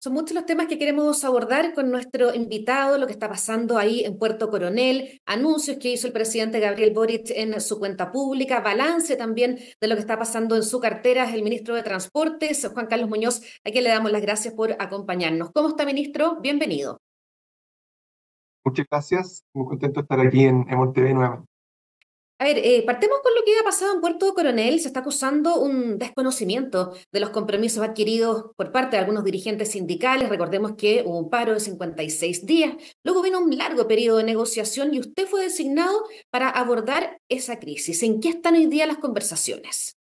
Son muchos los temas que queremos abordar con nuestro invitado, lo que está pasando ahí en Puerto Coronel, anuncios que hizo el presidente Gabriel Boric en su cuenta pública, balance también de lo que está pasando en su cartera, el ministro de Transportes, Juan Carlos Muñoz, a quien le damos las gracias por acompañarnos. ¿Cómo está, ministro? Bienvenido. Muchas gracias, muy contento de estar aquí en MOL TV nuevamente. A ver, partemos con lo que ha pasado en Puerto Coronel. Se está acusando un desconocimiento de los compromisos adquiridos por parte de algunos dirigentes sindicales. Recordemos que hubo un paro de 56 días. Luego vino un largo periodo de negociación y usted fue designado para abordar esa crisis. ¿En qué están hoy día las conversaciones?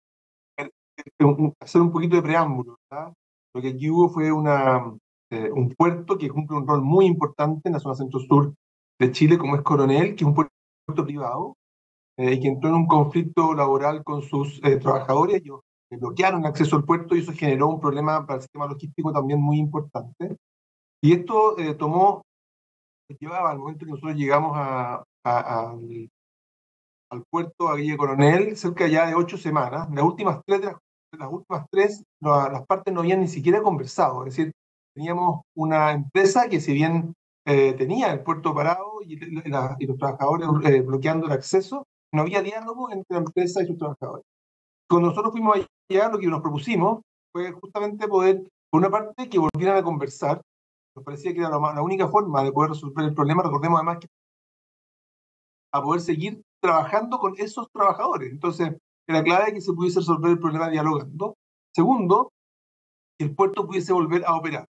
Hacer un poquito de preámbulo, ¿verdad? Lo que aquí hubo fue un puerto que cumple un rol muy importante en la zona centro-sur de Chile, como es Coronel, que es un puerto privado, y que entró en un conflicto laboral con sus trabajadores. Ellos bloquearon el acceso al puerto y eso generó un problema para el sistema logístico también muy importante. Y esto llevaba al momento que nosotros llegamos al puerto a Villa Coronel cerca ya de 8 semanas. Las últimas tres, las partes no habían ni siquiera conversado. Es decir, teníamos una empresa que si bien tenía el puerto parado y los trabajadores bloqueando el acceso, no había diálogo entre la empresa y sus trabajadores. Cuando nosotros fuimos allá, lo que nos propusimos fue justamente poder, por una parte, que volvieran a conversar. Nos parecía que era la única forma de poder resolver el problema. Recordemos además que a poder seguir trabajando con esos trabajadores. Entonces, era clave que se pudiese resolver el problema dialogando. Segundo, que el puerto pudiese volver a operar.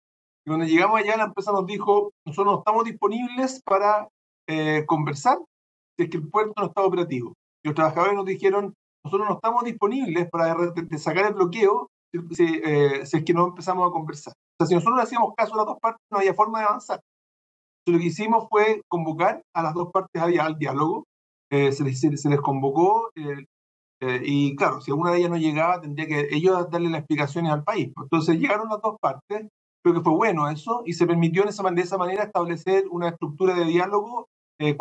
Y cuando llegamos allá, la empresa nos dijo, nosotros no estamos disponibles para conversar si es que el puerto no está operativo. Y los trabajadores nos dijeron, nosotros no estamos disponibles para de sacar el bloqueo si es que no empezamos a conversar. O sea, si nosotros le hacíamos caso a las dos partes, no había forma de avanzar. Lo que hicimos fue convocar a las dos partes al diálogo. Se les convocó y claro, si alguna de ellas no llegaba, tendría que ellos darle las explicaciones al país. Entonces llegaron las dos partes, creo que fue bueno eso, y se permitió de esa manera establecer una estructura de diálogo un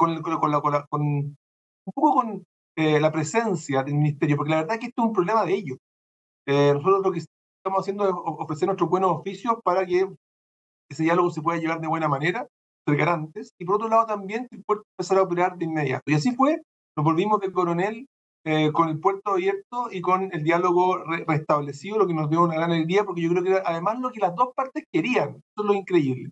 poco con la presencia del ministerio, porque la verdad es que esto es un problema de ellos. Nosotros lo que estamos haciendo es ofrecer nuestros buenos oficios para que ese diálogo se pueda llevar de buena manera, ser garantes, y por otro lado también que el puerto empezara a operar de inmediato. Y así fue, nos volvimos de Coronel con el puerto abierto y con el diálogo restablecido, lo que nos dio una gran alegría, porque yo creo que era además lo que las dos partes querían, eso es lo increíble.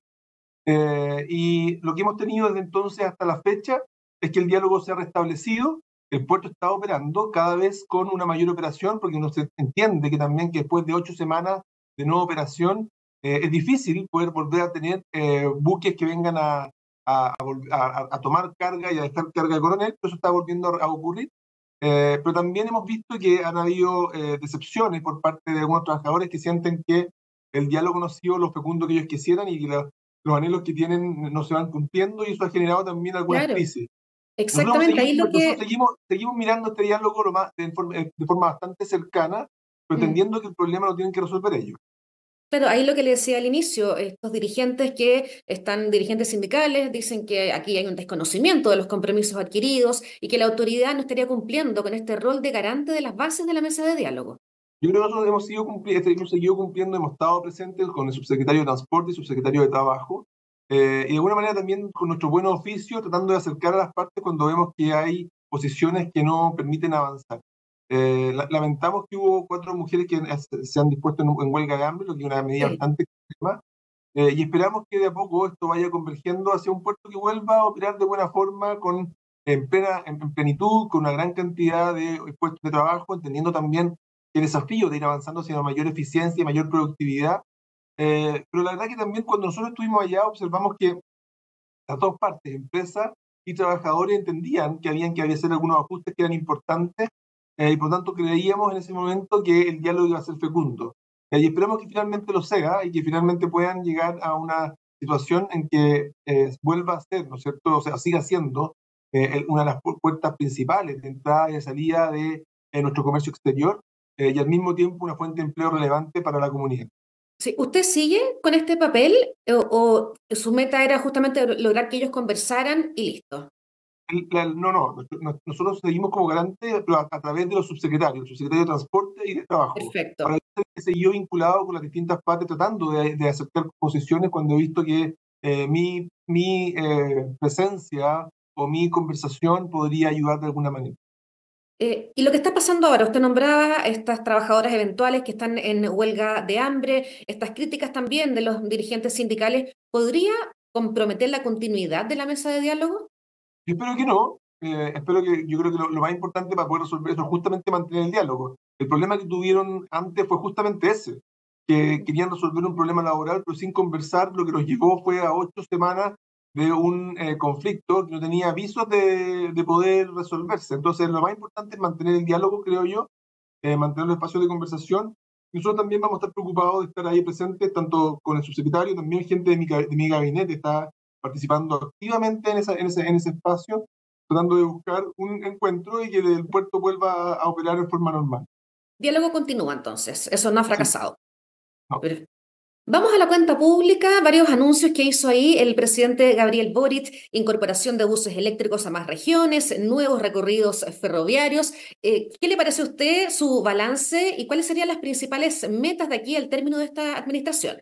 Y lo que hemos tenido desde entonces hasta la fecha es que el diálogo se ha restablecido, el puerto está operando cada vez con una mayor operación, porque uno se entiende que también que después de 8 semanas de no operación, es difícil poder volver a tener buques que vengan a tomar carga y a dejar carga de Coronel, pero eso está volviendo a ocurrir. Pero también hemos visto que han habido decepciones por parte de algunos trabajadores que sienten que el diálogo no ha sido lo fecundo que ellos quisieran y que los anhelos que tienen no se van cumpliendo, y eso ha generado también algunas Claro, crisis. exactamente. Ahí lo Nosotros que seguimos mirando este diálogo de forma bastante cercana, mm, pretendiendo que el problema lo tienen que resolver ellos. claro, ahí lo que le decía al inicio, estos dirigentes que están, dirigentes sindicales, dicen que aquí hay un desconocimiento de los compromisos adquiridos y que la autoridad no estaría cumpliendo con este rol de garante de las bases de la mesa de diálogo. Yo creo que nosotros hemos seguido cumpliendo, hemos estado presentes con el subsecretario de Transporte y subsecretario de Trabajo, y de alguna manera también con nuestro buen oficio, tratando de acercar a las partes cuando vemos que hay posiciones que no permiten avanzar. Lamentamos que hubo 4 mujeres que se han dispuesto en huelga de hambre, lo que es una medida Sí. bastante extrema, y esperamos que de a poco esto vaya convergiendo hacia un puerto que vuelva a operar de buena forma, en plenitud, con una gran cantidad de puestos de trabajo, entendiendo también el desafío de ir avanzando hacia una mayor eficiencia y mayor productividad. Pero la verdad que también cuando nosotros estuvimos allá observamos que las dos partes, empresa y trabajadores, entendían que habían que hacer algunos ajustes que eran importantes, y por tanto creíamos en ese momento que el diálogo iba a ser fecundo. Y esperamos que finalmente lo sea y que finalmente puedan llegar a una situación en que vuelva a ser, ¿no es cierto? O sea, siga siendo una de las puertas principales de entrada y de salida de nuestro comercio exterior, y al mismo tiempo una fuente de empleo relevante para la comunidad. Sí, ¿usted sigue con este papel o su meta era justamente lograr que ellos conversaran y listo? Nosotros seguimos como garante pero a través de los subsecretarios, el subsecretario de Transporte y de Trabajo. Perfecto. Ahora, yo he seguido vinculado con las distintas partes tratando de aceptar posiciones cuando he visto que mi presencia o mi conversación podría ayudar de alguna manera. Y lo que está pasando ahora, usted nombraba estas trabajadoras eventuales que están en huelga de hambre, estas críticas también de los dirigentes sindicales, ¿podría comprometer la continuidad de la mesa de diálogo? Yo espero que no. Yo creo que lo más importante para poder resolver eso es justamente mantener el diálogo. El problema que tuvieron antes fue justamente ese, que querían resolver un problema laboral, pero sin conversar, lo que los llevó fue a 8 semanas de un conflicto que no tenía avisos de poder resolverse. Entonces, lo más importante es mantener el diálogo, creo yo, mantener los espacios de conversación. Y nosotros también vamos a estar preocupados de estar ahí presentes, tanto con el subsecretario, también gente de mi gabinete está participando activamente en ese espacio, tratando de buscar un encuentro y que el puerto vuelva a operar en forma normal. Diálogo continúa entonces, eso no ha Sí, fracasado. no. Pero vamos a la cuenta pública, varios anuncios que hizo ahí el presidente Gabriel Boric, incorporación de buses eléctricos a más regiones, nuevos recorridos ferroviarios. ¿Qué le parece a usted su balance y cuáles serían las principales metas de aquí al término de esta administración?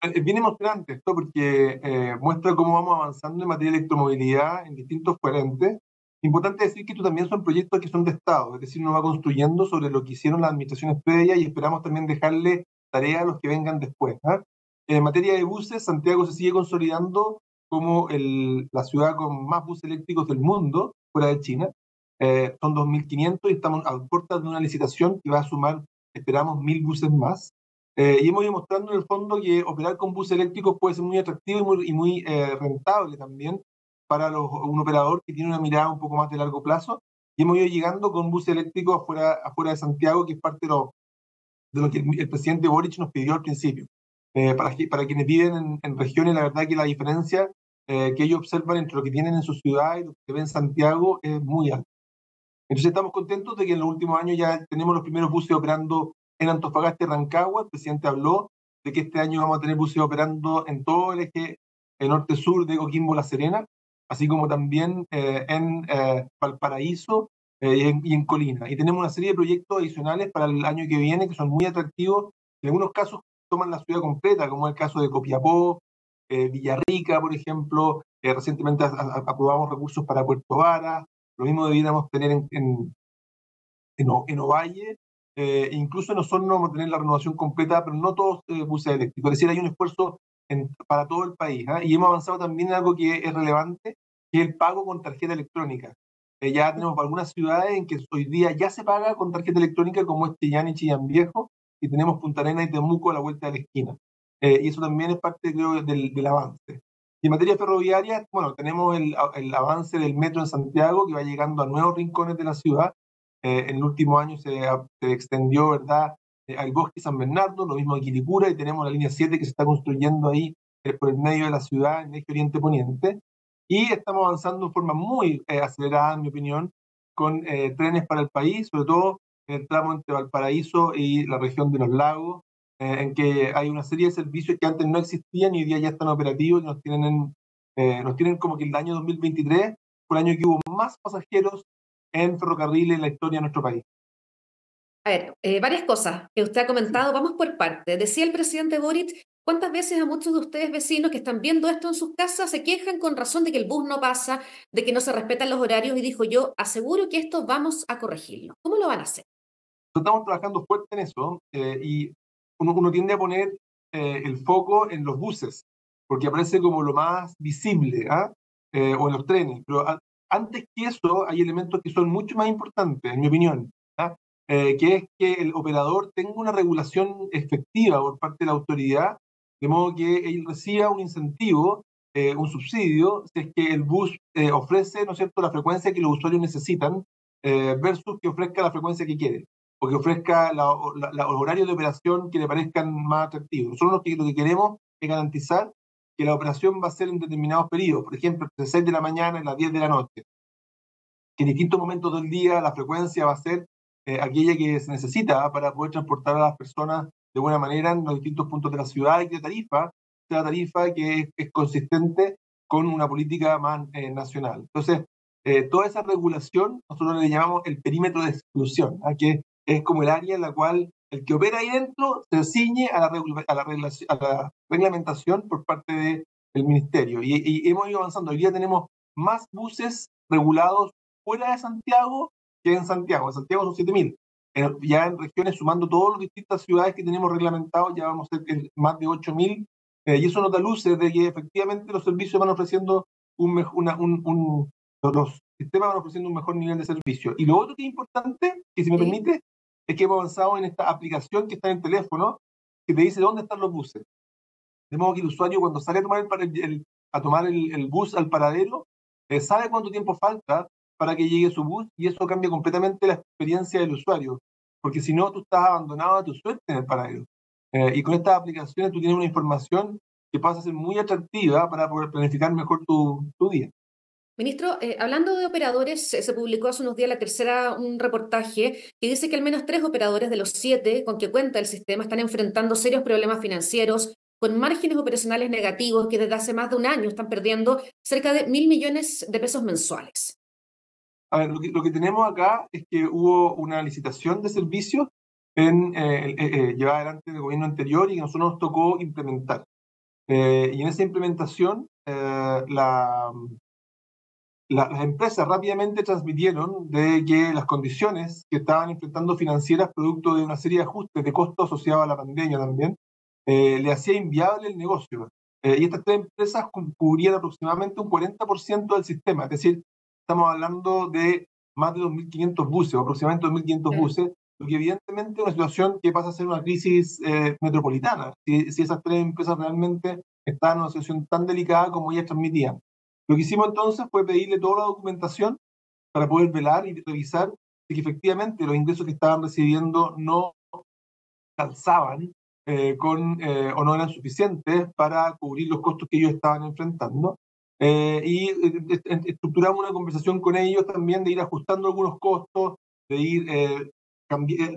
Es bien emocionante esto porque muestra cómo vamos avanzando en materia de electromovilidad en distintos frentes. Importante decir que estos también son proyectos que son de Estado, es decir, uno va construyendo sobre lo que hicieron las administraciones previas y esperamos también dejarle tarea a los que vengan después. ¿Ah? En materia de buses, Santiago se sigue consolidando como la ciudad con más buses eléctricos del mundo, fuera de China. Son 2.500 y estamos a puertas de una licitación que va a sumar, esperamos, 1.000 buses más. Y hemos ido mostrando en el fondo que operar con buses eléctricos puede ser muy atractivo y muy rentable también para un operador que tiene una mirada un poco más de largo plazo. Y hemos ido llegando con buses eléctricos afuera de Santiago, que es parte de lo que el presidente Boric nos pidió al principio. Para quienes viven en regiones, la verdad que la diferencia que ellos observan entre lo que tienen en su ciudad y lo que ven en Santiago es muy alta. Entonces estamos contentos de que en los últimos años ya tenemos los primeros buses operando en Antofagasta y Rancagua. El presidente habló de que este año vamos a tener buses operando en todo el eje norte-sur de Coquimbo-La Serena, así como también en Valparaíso y en Colina. Y tenemos una serie de proyectos adicionales para el año que viene que son muy atractivos. En algunos casos toman la ciudad completa, como es el caso de Copiapó, Villarrica, por ejemplo. Recientemente aprobamos recursos para Puerto Vara. Lo mismo deberíamos tener en Ovalle. Incluso en Osorno vamos a tener la renovación completa, pero no todos buses eléctricos. Es decir, hay un esfuerzo para todo el país. ¿Ah? Y hemos avanzado también en algo que es relevante, que es el pago con tarjeta electrónica. Ya tenemos algunas ciudades en que hoy día ya se paga con tarjeta electrónica, como es Chillán y Chillán Viejo, y tenemos Punta Arenas y Temuco a la vuelta de la esquina. Y eso también es parte, creo, del avance. Y en materia ferroviaria, bueno, tenemos el avance del metro en Santiago, que va llegando a nuevos rincones de la ciudad. En el último año se extendió, ¿verdad?, al Bosque San Bernardo, lo mismo de Quilicura, y tenemos la línea 7 que se está construyendo ahí por el medio de la ciudad, en el eje Oriente-Poniente. Y estamos avanzando en forma muy acelerada, en mi opinión, con trenes para el país, sobre todo en el tramo entre Valparaíso y la región de los lagos, en que hay una serie de servicios que antes no existían y hoy día ya están operativos y nos tienen como que el año 2023 fue el año que hubo más pasajeros en ferrocarriles en la historia de nuestro país. A ver, varias cosas que usted ha comentado, vamos por partes. Decía el presidente Boric, ¿cuántas veces a muchos de ustedes vecinos que están viendo esto en sus casas se quejan con razón de que el bus no pasa, de que no se respetan los horarios? Y dijo, yo aseguro que esto vamos a corregirlo. ¿Cómo lo van a hacer? Estamos trabajando fuerte en eso y uno tiende a poner el foco en los buses, porque aparece como lo más visible, ¿ah? O en los trenes, pero antes que eso hay elementos que son mucho más importantes, en mi opinión, ¿ah? Que es que el operador tenga una regulación efectiva por parte de la autoridad, de modo que él reciba un incentivo, un subsidio, si es que el bus ofrece, ¿no es cierto?, la frecuencia que los usuarios necesitan versus que ofrezca la frecuencia que quiere o que ofrezca los horarios de operación que le parezcan más atractivos. Nosotros lo que queremos es garantizar que la operación va a ser en determinados periodos, por ejemplo, entre 6 de la mañana y las 10 de la noche, que en distintos momentos del día la frecuencia va a ser aquella que se necesita para poder transportar a las personas de buena manera en los distintos puntos de la ciudad y que sea tarifa que es consistente con una política más nacional. Entonces, toda esa regulación, nosotros le llamamos el perímetro de exclusión, que es como el área en la cual el que opera ahí dentro se ciñe a la reglamentación por parte del ministerio. Y hemos ido avanzando. Hoy día tenemos más buses regulados fuera de Santiago que en Santiago. En Santiago son 7.000. Ya en regiones, sumando todas las distintas ciudades que tenemos reglamentados, ya vamos a ser más de 8.000. Y eso nos da luces de que efectivamente los servicios van ofreciendo los sistemas van ofreciendo un mejor nivel de servicio. Y lo otro que es importante, que si me permite, es que hemos avanzado en esta aplicación que está en el teléfono, que te dice dónde están los buses. De modo que el usuario, cuando sale a tomar el bus al paradero, sabe cuánto tiempo falta para que llegue su bus, y eso cambia completamente la experiencia del usuario, porque si no, tú estás abandonado a tu suerte en el paradero. Y con estas aplicaciones tú tienes una información que pasa a ser muy atractiva para poder planificar mejor tu día. Ministro, hablando de operadores, se publicó hace unos días un reportaje que dice que al menos 3 operadores de los 7 con que cuenta el sistema están enfrentando serios problemas financieros, con márgenes operacionales negativos que desde hace más de un año están perdiendo cerca de 1.000 millones de pesos mensuales. A ver, lo que tenemos acá es que hubo una licitación de servicios llevada adelante del gobierno anterior y que a nosotros nos tocó implementar. Y en esa implementación, las empresas rápidamente transmitieron de que las condiciones que estaban enfrentando financieras, producto de una serie de ajustes de costos asociados a la pandemia también, le hacía inviable el negocio. Y estas 3 empresas cubrían aproximadamente un 40% del sistema, es decir, estamos hablando de más de 2.500 buses, o aproximadamente 2.500 buses, lo que evidentemente es una situación que pasa a ser una crisis metropolitana, si esas 3 empresas realmente estaban en una situación tan delicada como ellas transmitían. Lo que hicimos entonces fue pedirle toda la documentación para poder velar y revisar si efectivamente los ingresos que estaban recibiendo no calzaban o no eran suficientes para cubrir los costos que ellos estaban enfrentando. Estructuramos una conversación con ellos también de ir ajustando algunos costos, de ir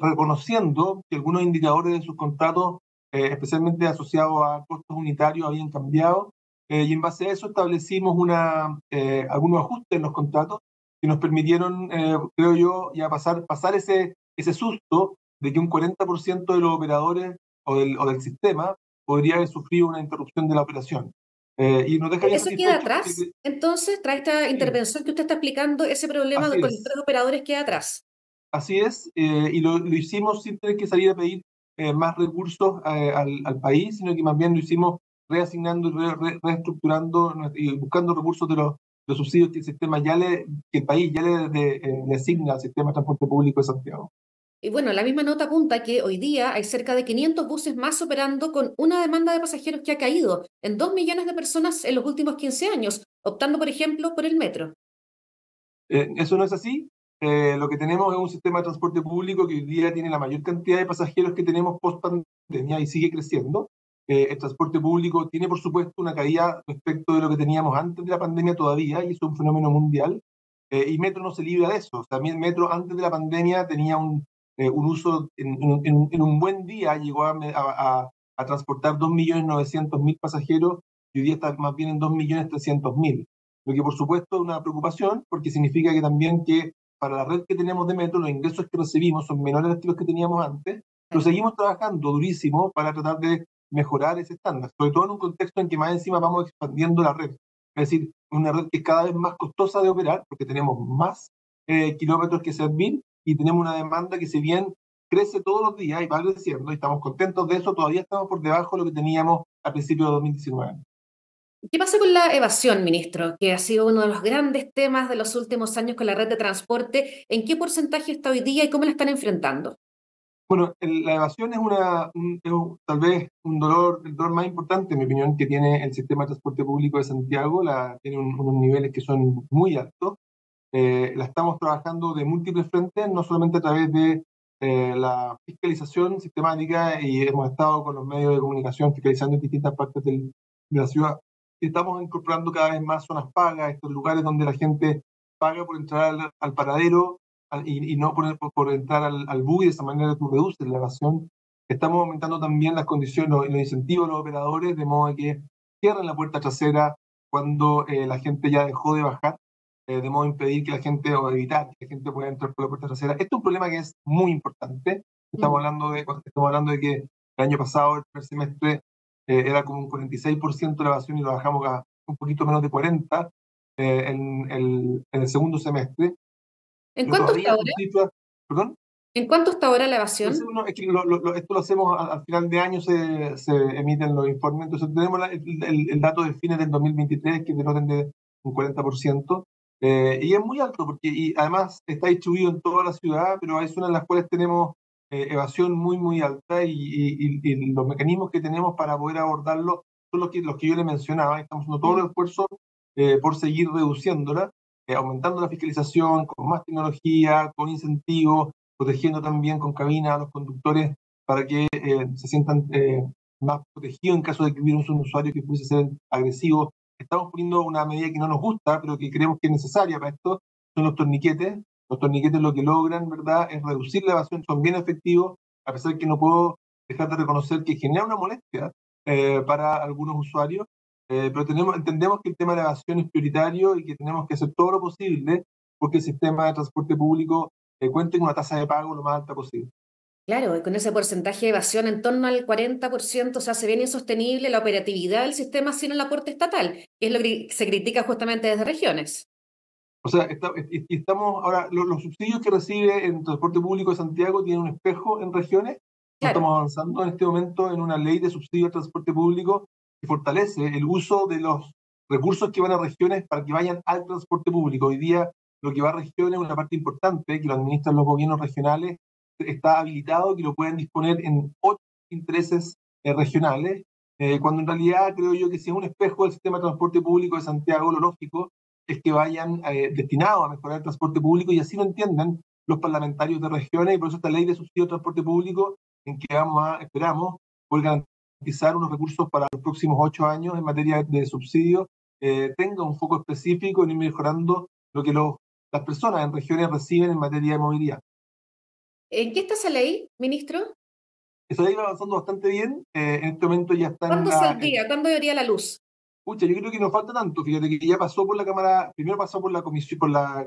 reconociendo que algunos indicadores de sus contratos, especialmente asociados a costos unitarios, habían cambiado. Y en base a eso establecimos algunos ajustes en los contratos que nos permitieron, creo yo, ya pasar ese susto de que un 40% de los operadores o del sistema podría haber sufrido una interrupción de la operación. Y nos deja bien ¿Eso queda satisfechos. atrás? Entonces, tras esta intervención que usted está explicando, ese problema Así con los es. 3 operadores queda atrás. Así es, y lo hicimos sin tener que salir a pedir más recursos al país, sino que más bien lo hicimos reasignando y reestructurando y buscando recursos de los subsidios que el país ya le asigna al sistema de transporte público de Santiago. Y bueno, la misma nota apunta que hoy día hay cerca de 500 buses más operando con una demanda de pasajeros que ha caído en 2 millones de personas en los últimos 15 años, optando, por ejemplo, por el metro. Eso no es así. Lo que tenemos es un sistema de transporte público que hoy día tiene la mayor cantidad de pasajeros que tenemos post pandemia y sigue creciendo. El transporte público tiene, por supuesto, una caída respecto de lo que teníamos antes de la pandemia todavía, y eso es un fenómeno mundial. Y Metro no se libra de eso. También Metro antes de la pandemia tenía un uso, en un buen día llegó a transportar 2.900.000 pasajeros, y hoy día está más bien en 2.300.000. Lo que por supuesto es una preocupación, porque significa que también que para la red que tenemos de metro, los ingresos que recibimos son menores que los que teníamos antes, pero seguimos trabajando durísimo para tratar de mejorar ese estándar, sobre todo en un contexto en que más encima vamos expandiendo la red. Es decir, una red que es cada vez más costosa de operar, porque tenemos más kilómetros que servir, y tenemos una demanda que, si bien crece todos los días y va creciendo, y estamos contentos de eso, todavía estamos por debajo de lo que teníamos a principios de 2019. ¿Qué pasa con la evasión, ministro? Que ha sido uno de los grandes temas de los últimos años con la red de transporte. ¿En qué porcentaje está hoy día y cómo la están enfrentando? Bueno, la evasión es tal vez el dolor más importante, en mi opinión, que tiene el sistema de transporte público de Santiago. Tiene unos niveles que son muy altos. La estamos trabajando de múltiples frentes, no solamente a través de la fiscalización sistemática, y hemos estado con los medios de comunicación fiscalizando en distintas partes de la ciudad. Estamos incorporando cada vez más zonas pagas, estos lugares donde la gente paga por entrar al paradero y no por entrar al bus, y de esa manera tú reduces la evasión. Estamos aumentando también las condiciones, los incentivos a los operadores, de modo que cierren la puerta trasera cuando la gente ya dejó de bajar. de modo a impedir que la gente, o evitar que la gente pueda entrar por la puerta trasera. Esto es un problema que es muy importante. Mm. Estamos hablando de que el año pasado, el primer semestre, era como un 46% de la evasión y lo bajamos a un poquito menos de 40% en el segundo semestre. ¿En Pero cuánto está todavía son ahora? cifras, perdón. ¿En cuánto está ahora la No sé, evasión? es que esto lo hacemos al final de año, se emiten los informes. Entonces tenemos el dato de fines del 2023 que denotan de un 40%. Y es muy alto porque y además está distribuido en toda la ciudad, pero hay zonas en las cuales tenemos evasión muy, muy alta y los mecanismos que tenemos para poder abordarlo son los que yo le mencionaba. Estamos haciendo todos Mm. los esfuerzos por seguir reduciéndola, aumentando la fiscalización, con más tecnología, con incentivos, protegiendo también con cabina a los conductores para que se sientan más protegidos en caso de que hubiera un usuario que pudiese ser agresivo. Estamos poniendo una medida que no nos gusta, pero que creemos que es necesaria para esto, son los torniquetes. Los torniquetes lo que logran, ¿verdad?, es reducir la evasión, son bien efectivos, a pesar de que no puedo dejar de reconocer que genera una molestia para algunos usuarios, pero entendemos que el tema de la evasión es prioritario y que tenemos que hacer todo lo posible porque el sistema de transporte público cuente con una tasa de pago lo más alta posible. Claro, y con ese porcentaje de evasión en torno al 40%, se hace bien insostenible la operatividad del sistema sin el aporte estatal, que es lo que se critica justamente desde regiones. O sea, estamos ahora, los subsidios que recibe en transporte público de Santiago tienen un espejo en regiones. No Claro, estamos avanzando en este momento en una ley de subsidio al transporte público que fortalece el uso de los recursos que van a regiones para que vayan al transporte público. Hoy día lo que va a regiones, una parte importante que lo administran los gobiernos regionales, está habilitado que lo pueden disponer en 8 intereses regionales, cuando en realidad creo yo que si es un espejo del sistema de transporte público de Santiago, lo lógico es que vayan destinados a mejorar el transporte público y así lo entienden los parlamentarios de regiones y por eso esta ley de subsidio de transporte público en que esperamos poder garantizar unos recursos para los próximos 8 años en materia de subsidio, tenga un foco específico en ir mejorando lo que las personas en regiones reciben en materia de movilidad. ¿en qué está esa ley, ministro? Eso ha ido avanzando bastante bien, en este momento ya está en ¿Cuándo la, saldría? ¿Cuándo vería la luz? pucha, yo creo que nos falta tanto. Fíjate que ya pasó por la Cámara, primero pasó por la comisión, por la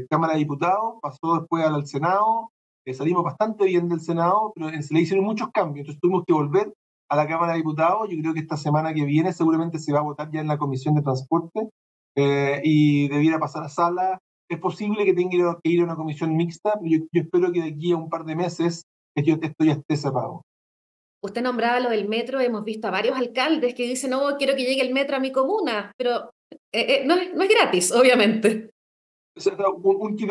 Cámara de Diputados, pasó después al Senado, salimos bastante bien del Senado, pero se le hicieron muchos cambios, entonces tuvimos que volver a la Cámara de Diputados. Yo creo que esta semana que viene seguramente se va a votar ya en la Comisión de Transporte y debiera pasar a sala. Es posible que tenga que ir a una comisión mixta, pero yo espero que de aquí a un par de meses esto ya esté cerrado. Usted nombraba lo del metro, hemos visto a varios alcaldes que dicen, no, quiero que llegue el metro a mi comuna, pero no es gratis, obviamente. O sea,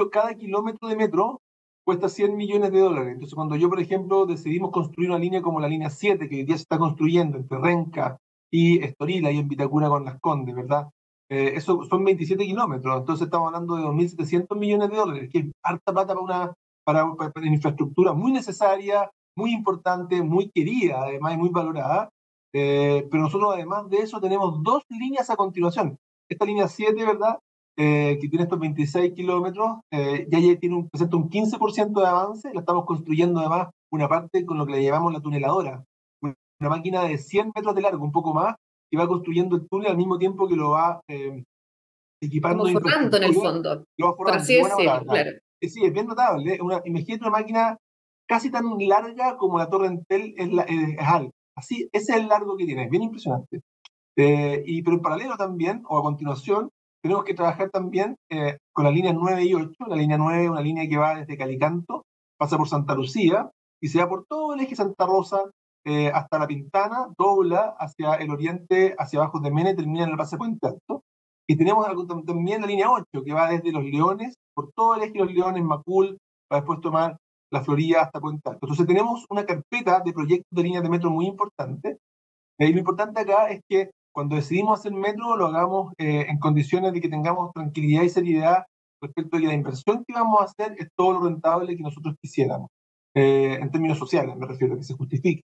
cada kilómetro de metro cuesta $100 millones. Entonces, cuando yo, por ejemplo, decidimos construir una línea como la línea 7, que hoy día se está construyendo entre Renca y Estoril, ahí en Vitacura con Las Condes, ¿verdad? Eso son 27 kilómetros, entonces estamos hablando de $2.700 millones, que es harta plata para infraestructura muy necesaria, muy importante, muy querida, además, y muy valorada. Pero nosotros, además de eso, tenemos dos líneas a continuación. Esta línea 7, ¿verdad?, que tiene estos 26 kilómetros, presenta un 15% de avance. La estamos construyendo además una parte con lo que le llamamos la tuneladora, una máquina de 100 metros de largo, un poco más, que va construyendo el túnel al mismo tiempo que lo va equipando Como de forrando en el infraestructura, fondo, lo va por forrando, así qué buena decirlo, palabra. claro. Sí, es bien notable. Imagínate una máquina casi tan larga como la Torre Entel es alta. Así, ese es el largo que tiene, es bien impresionante. Pero en paralelo también, o a continuación, tenemos que trabajar también con las líneas 9 y 8. La línea 9 es una línea que va desde Calicanto, pasa por Santa Lucía y se va por todo el eje Santa Rosa hasta La Pintana, dobla hacia el oriente, hacia abajo de Mena y termina en el Pase Puente Alto. Y tenemos también la línea 8 que va desde Los Leones, por todo el eje Los Leones, Macul, para después tomar la Florida hasta Puente Alto. Entonces tenemos una carpeta de proyectos de líneas de metro muy importante. Y lo importante acá es que cuando decidimos hacer metro lo hagamos en condiciones de que tengamos tranquilidad y seriedad respecto de que la inversión que vamos a hacer es todo lo rentable que nosotros quisiéramos, en términos sociales me refiero, que se justifique.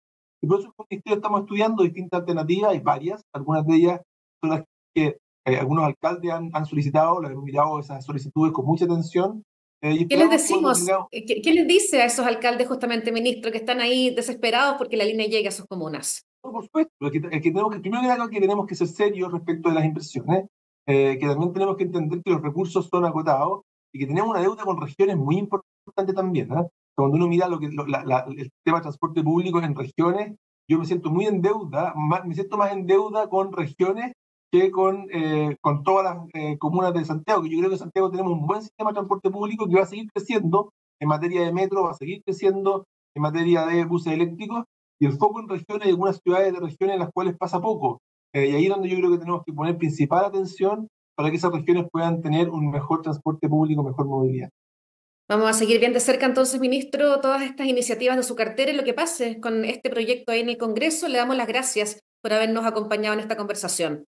Y por eso en el Ministerio estamos estudiando distintas alternativas, hay varias, algunas de ellas son las que algunos alcaldes han solicitado, las hemos mirado esas solicitudes con mucha atención, y ¿Qué les esperamos que cuando decimos? tengamos, ¿Qué les dice a esos alcaldes justamente, ministro, que están ahí desesperados porque la línea llegue a sus comunas? por supuesto, primero que nada que tenemos que ser serios respecto de las inversiones. que también tenemos que entender que los recursos son agotados y que tenemos una deuda con regiones muy importante también. Cuando uno mira el tema de transporte público en regiones, yo me siento muy en deuda, me siento más en deuda con regiones que con todas las comunas de Santiago, que yo creo que en Santiago tenemos un buen sistema de transporte público que va a seguir creciendo en materia de metro, va a seguir creciendo en materia de buses eléctricos, y el foco en regiones y algunas ciudades de regiones en las cuales pasa poco. Y ahí es donde yo creo que tenemos que poner principal atención para que esas regiones puedan tener un mejor transporte público, mejor movilidad. Vamos a seguir bien de cerca entonces, ministro, todas estas iniciativas de su cartera y lo que pase con este proyecto ahí en el Congreso. Le damos las gracias por habernos acompañado en esta conversación.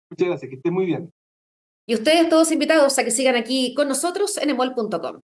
Muchas gracias, que esté muy bien. Y ustedes todos invitados a que sigan aquí con nosotros en emol.com.